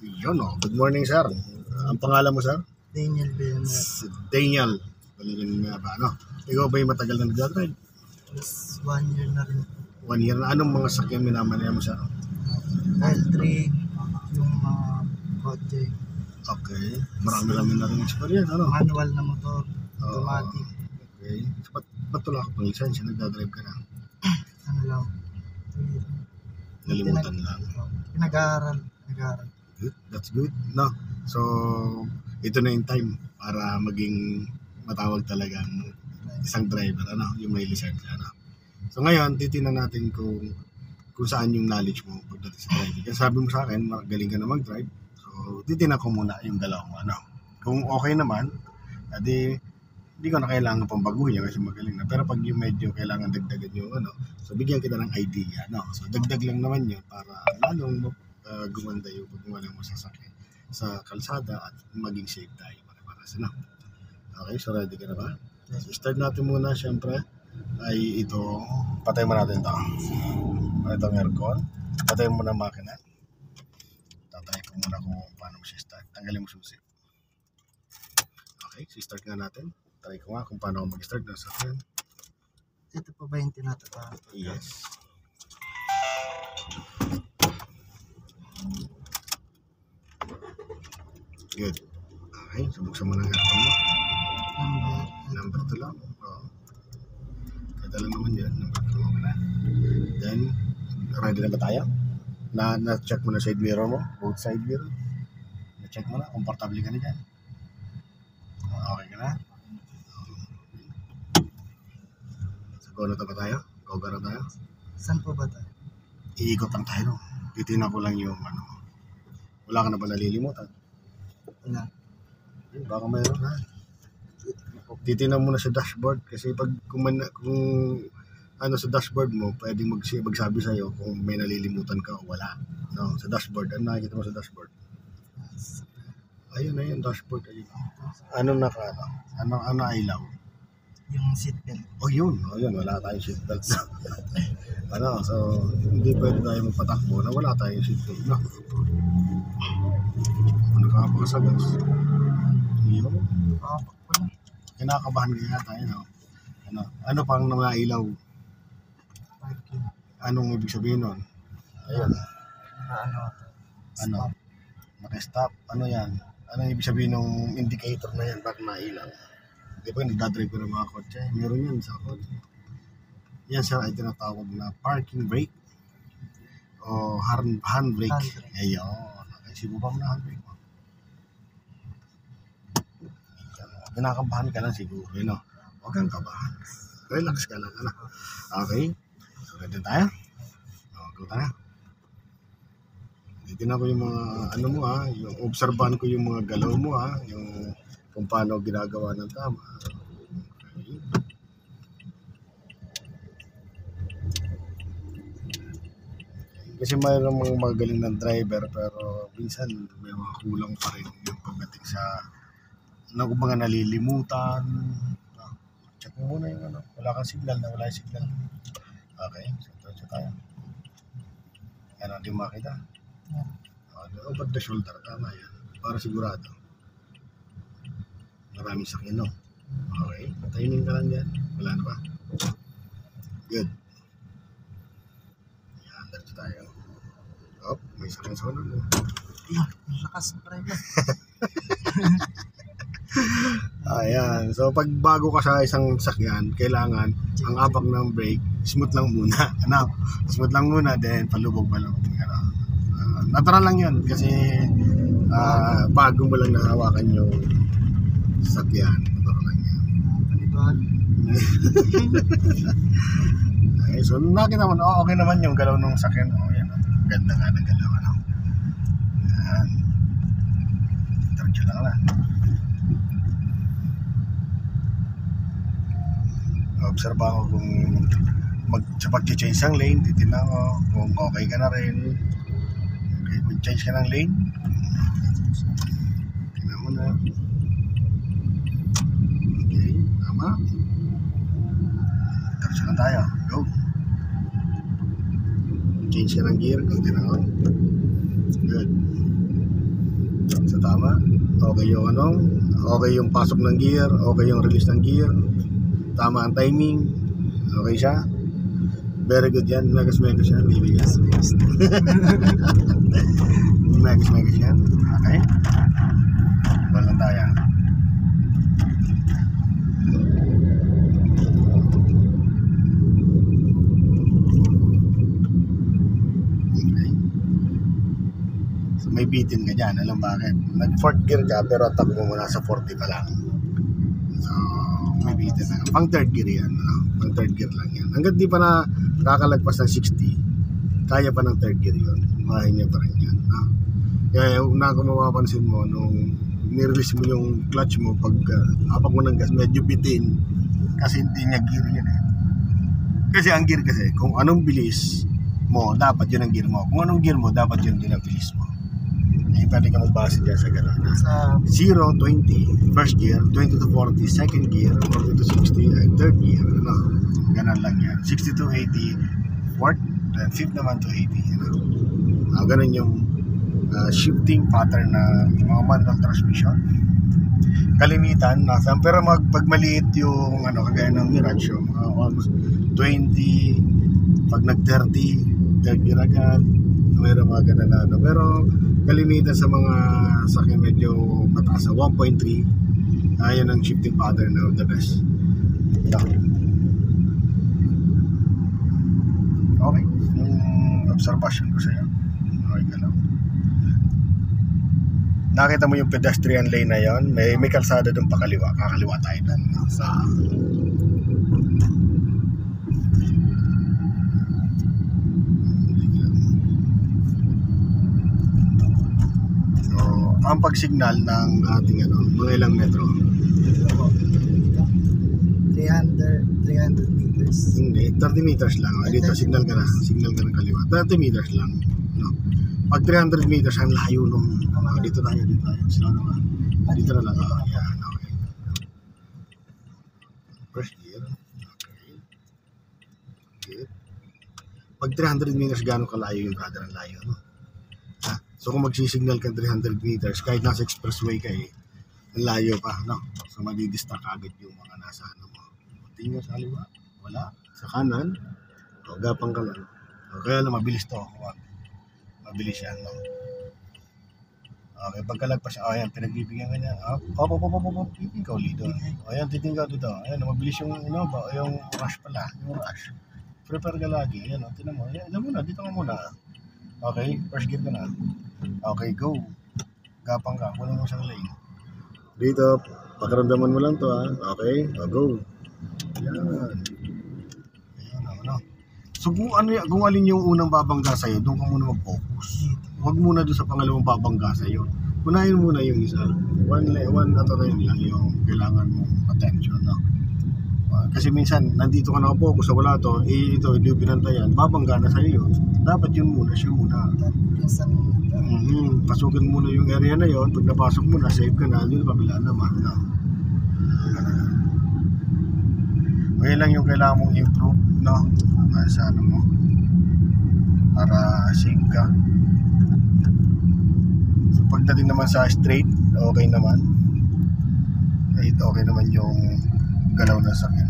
Yun o. Good morning, sir. Ang pangalan mo, sir? Daniel Villanueva. Si Daniel Villanueva. Ano? Ikaw ba yung matagal na nag-drive? Plus 1 year na rin. 1 year na. Anong mga sakyan minamanaya mo, sir? L3, yung mga kotse. Okay. Marami-rami na rin experience. Ano? Manual na motor. Automatic. Okay. So, ba't wala ka pang lisensya? Nagdadrive ka na? Ano lang. Nalimutan lang. Nag-aaral. Good. That's good. No? So, ito na yung time para maging matawag talagang isang driver, ano? Yung may lisensya, ano? So, ngayon, titingnan natin kung saan yung knowledge mo pagdating sa driving. Kasi sabi mo sa akin, magaling ka na mag-drive. So, titingnan ko muna yung galaw mo, ano? Kung okay naman, adi, hindi ko na kailangan pang baguhin yan kasi magaling na. Pero pag yung medyo kailangan dagdagan yung ano, so bigyan kita ng idea, no? So, dagdag lang naman yun para lalong gumanda yung pagmumala mo sa sakyan sa kalsada at maging safe tayo para sa no. Okay, so ready ka na ba? So start natin muna, syempre ay ito, patay mo natin ito. Itong aircon, patay mo na makina. Tatry ko muna kung paano mo siya start. Tanggalin mo susi. Okay, so start nga natin. Try ko nga kung paano ako mag-start ng sakyan. Ito pa ba yung tinatapos? Yes. Good. Okay, so buksan mo ng aircon mo. Number 2 lang. Oo. Kaya lang naman yan. Number 2 mo na. Then, ready na ba tayo? Na-check mo na side mirror mo? Both side mirror? Na-check mo na? Komportable ka na dyan? Okay ka na? So, go na ba tayo? Go na tayo? Saan po ba tayo? Iikot lang tayo. Titignan ko lang yung ano. Wala ka na ba nalilimutan? Wala. Baka mayroon ha. Titignan mo na sa dashboard kasi pag kung ano sa dashboard mo, pwedeng magsabi sa'yo kung may nalilimutan ka o wala. No, sa dashboard. Ano nakikita mo sa dashboard? Ayun na yung dashboard. Ayun. Anong ano ilaw? Yung seatbelt. Oh yun. Wala tayong seatbelt. Ano, so hindi pwede tayo magpatakbo na wala tayong seatbelt. No? Nakapakasagas. Yun. Kinakabahan kaya tayo, no? Ano pang mga ilaw? Parking. Anong ibig sabihin nun? Ayun. Ano? Naka-stop. Ano yan? Anong ibig sabihin ng indicator na yan? Bakit nailaw? Di ba nagdadrive ko ng mga kotse? Meron yan sa kotse. Yan sir ay tinatawag na parking brake o handbrake. Ayun. Okay, sibukan mo na handbrake mo. Kinakabahan ka lang siguro, no? Huwag kang kabahan. Relax ka lang, ano? Okay? So, ready tayo? Go tayo. Titignan ko yung mga, ano mo ha, yung obserbahan ko yung mga galaw mo ha, yung kung paano ginagawa ng tama. Okay. Kasi mayroong mga magaling ng driver pero minsan may mga kulang pa rin yung pagdating sa mga nalilimutan. Check mo muna yung ano. Wala kang signal na wala yung signal. Okay, so tayo. Ano, di makita? Over the shoulder, tama yan. Para sigurado. Maraming sakyan, no? Okay, timing ka lang dyan. Wala na ba? Good. Yan, dito tayo. Oh, may sakyan sa ulo. Yan, lakas pa rin. Ayan. So, pag bago ka sa isang sakyan, kailangan ang apak ng brake, smooth lang muna. Ano? Smooth lang muna, then palubog. Ano? Natural lang yun kasi bago mo lang nahawakan yung sakyan. Natural lang yan. Okay, so, nakita mo, okay naman yung galaw ng sakyan. Oh, yan. Ganda nga ng galaw. Ano? Yan. Diretso lang na. Obserba ko kung sa pag-change ng lane, titignan ko kung okay ka na rin. Okay, mag-change ka ng lane. Tignan mo na. Okay, tama. Diretso na tayo. Go. Change ka ng gear. Good. Tama. Okay yung ano, okay yung pasok ng gear, okay yung release ng gear. Tama ang timing. Okay siya. Very good yan. Megas yan. Baby yan. Megas yan. Okay. Walang tayo. May bitin ka dyan, alam bakit? Nag 4th gear ka pero ang takbo mo nasa 40 pa lang. So, may bitin na. Pang 3rd gear yan, no? Pang 3rd gear lang yan. Hanggat di pa na kakalagpas ng 60, kaya pa ng 3rd gear yun. Mahay niya pa rin yan, no? Kaya kung mapapansin mo, nung nirelease mo yung clutch mo, pag apak mo ng gas, medyo bitin. Kasi hindi niya gear yun eh. Kasi ang gear kasi, kung anong bilis mo, dapat yun ang gear mo. Kung anong gear mo, dapat yun din ang bilis mo. Eh, pwede ka magbase dyan sa gano'n. Sa 0, 20, first gear, 20 to 40, second gear, 40 to 60, third gear, ano, gano'n lang yan. 60 to 80, fourth, and fifth naman to 80, ano. Gano'n yung shifting pattern na mga manual transmission. Kalimitan, nasa, pero pag maliit yung, ano, kagaya ng Mirage, yung almost 20, pag nag-30, third gear agad, mayroon mga ganun na, ano. Pero kalimitan sa mga sakyan medyo mataas sa 1.3, ayan ang shifting pattern na the best. Okay, yung observation ko sa'yo, okay ka lang. Nakita mo yung pedestrian lane na yon, may kalsada doon pakaliwa, kakaliwa tayo doon sa ang pag-signal ng ating ano, mga ilang metro. 300 meters. Hindi, 30 meters lang. Dito, signal ka ng kaliwa. 30 meters lang. No? Pag 300 meters, ang layo nung, dito tayo. Slow naman. Dito na lang. Yan, okay. First gear. Okay. Good. Pag 300 meters, gano'ng kalayo yung brother? Ang layo, no? So kung magsisignal ka 300 meters, kahit nasa expressway ka ang layo pa, no? So madidistract agad yung mga nasa ano mo. Tingin sa kaliwa, wala. Sa kanan, gapang ka lang. Kaya lang mabilis to. Mabilis yan, no? Okay, pagkalagpas siya, ayan, pinagbibigyan ka niya. Titingkaw dito. Ayan, titingkaw dito. Ayan, mabilis yung, yung rush pala. Yung rush. Prepare ka lagi. Ayan, tinan mo. Ayan, dito ka muna. Okay, first gear ka na. Okay, go. Gapang ka, kunin mo siyang lane. Dito, pakaramdaman mo lang to ha. Okay, go. Yan. Ayan, ano. So kung alin yung unang babangga sa'yo, doon ka muna mag-focus. Huwag muna doon sa pangalawang babangga sa'yo. Unahin muna yung isa. One at a time lang yung kailangan mong attention, no? Kasi minsan, nandito ka nakapokus sa wala to, ito, hindi yung pinantayan, babangga na sa'yo yun. Dapat yun muna, siya muna. Pasukin muna yung area na yun, pag napasok mo na, save ka na, dito kabilaan naman. No? Ngayon lang yung kailangan mong improve, no? Sa ano mo, para save ka. So pagdating naman sa straight, okay naman. Okay naman yung galaw na sakyan.